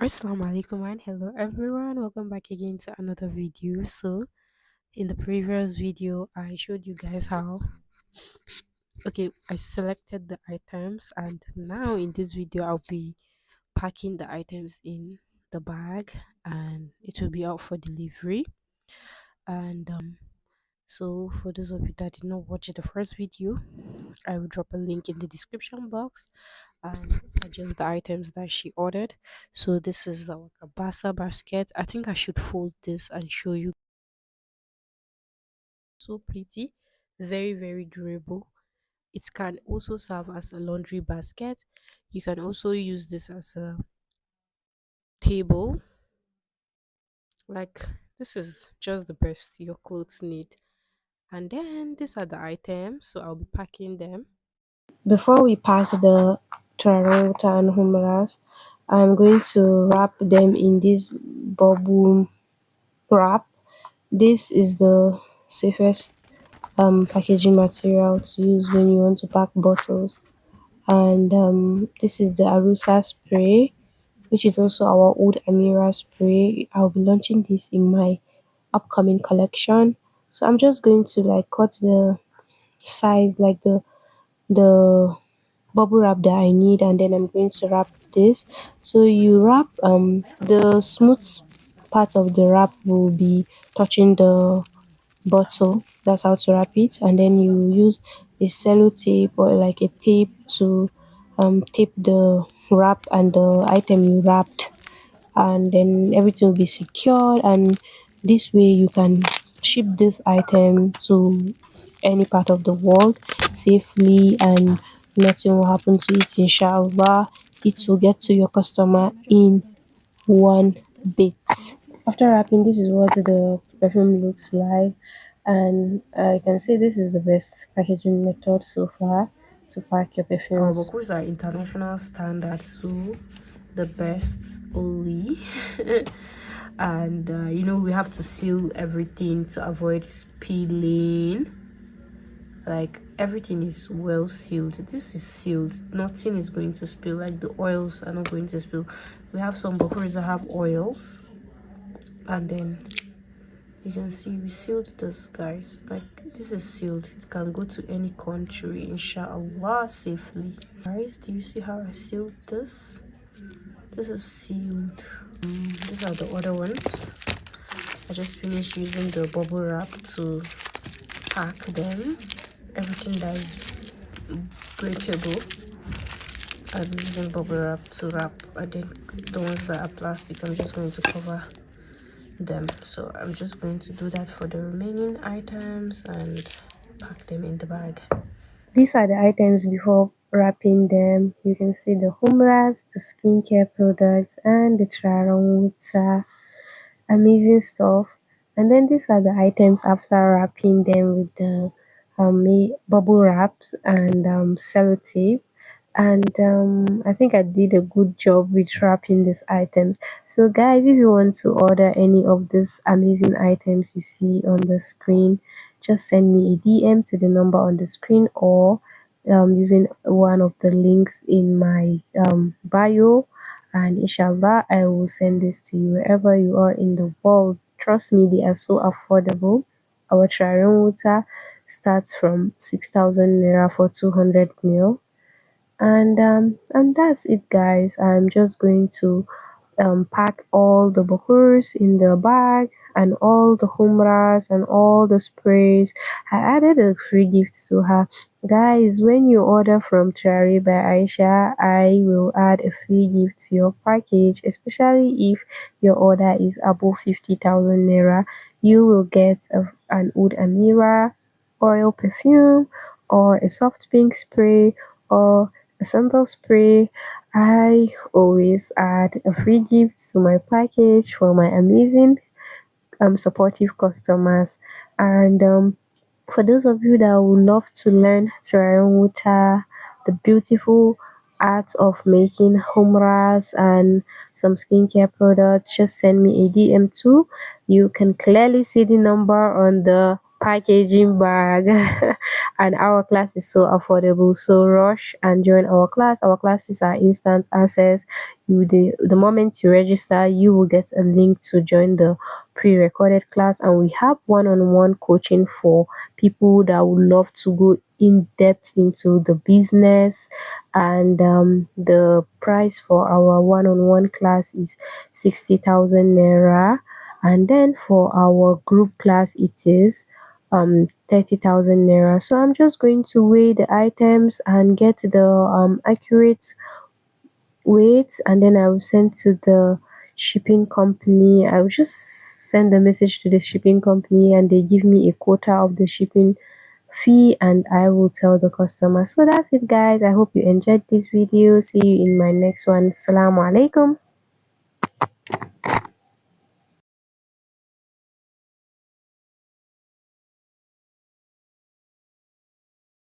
Assalamu alaikum and hello everyone. Welcome back again to another video. So in the previous video I showed you guys how I selected the items, and now in this video I'll be packing the items in the bag and it will be out for delivery. And so for those of you that did not watch the first video, I will drop a link in the description box, and these are just the items that she ordered. So this is our Kabbasa basket. I think I should fold this and show you. So pretty, very durable. It can also serve as a laundry basket. You can also use this as a table. Like, this is just the best your clothes need. And then these are the items, so I'll be packing them. Before we pack the Tarota and Humras, I'm going to wrap them in this bubble wrap. This is the safest packaging material to use when you want to pack bottles. And this is the Arusa spray, which is also our old Amira spray. I'll be launching this in my upcoming collection. So I'm just going to like cut the size, like the bubble wrap that I need, and then I'm going to wrap this. So you wrap the smooth part of the wrap will be touching the bottle. That's how to wrap it, and then you use a cello tape or like a tape to tape the wrap and the item you wrapped, and then everything will be secured, and this way you can ship this item to any part of the world safely and nothing will happen to it. Inshallah, it will get to your customer in one bit. After wrapping, this is what the perfume looks like, and I can say this is the best packaging method so far to pack your perfumes. Our books are international standards, so the best only. And we have to seal everything to avoid spilling. Like, everything is well sealed. This is sealed, nothing is going to spill. Like, the oils are not going to spill. We have some books that have oils, and then you can see we sealed this, guys. Like, this is sealed, it can go to any country inshallah safely. Guys, do you see how I sealed this? This is sealed. These are the other ones. I just finished using the bubble wrap to pack them. Everything that is breakable, I'm using bubble wrap to wrap, and then the ones that are plastic, I'm just going to cover them. So I'm just going to do that for the remaining items and pack them in the bag. These are the items before wrapping them. You can see the humras, the skincare products, and the traron amazing stuff. And then these are the items after wrapping them with the bubble wrap and sellotape. And I think I did a good job with wrapping these items. So guys, if you want to order any of these amazing items you see on the screen, just send me a DM to the number on the screen, or using one of the links in my bio, and inshallah I will send this to you wherever you are in the world. Trust me, they are so affordable. Our Triron water starts from 6,000 naira for 200 ml, and that's it, guys. I'm just going to pack all the bukhurs in the bag, and all the humras and all the sprays. I added a free gift to her. Guys, when you order from Cherry by Aisha, I will add a free gift to your package, especially if your order is above 50,000 naira. You will get an Oud Amira oil perfume, or a soft pink spray, or a sample spray. I always add a free gift to my package for my amazing supportive customers. And for those of you that would love to learn Terrain Water, the beautiful art of making humras and some skincare products, just send me a DM too. You can clearly see the number on the packaging bag. And our class is so affordable, so rush and join our class. Our classes are instant access. The moment you register, you will get a link to join the pre-recorded class, and we have one-on-one coaching for people that would love to go in depth into the business. And the price for our one-on-one class is 60,000 naira, and then for our group class it is 30,000 naira. So I'm just going to weigh the items and get the accurate weight, and then I will send to the shipping company. I will just send the message to the shipping company, and they give me a quota of the shipping fee, and I will tell the customer. So that's it, guys. I hope you enjoyed this video. See you in my next one. Assalamu alaikum.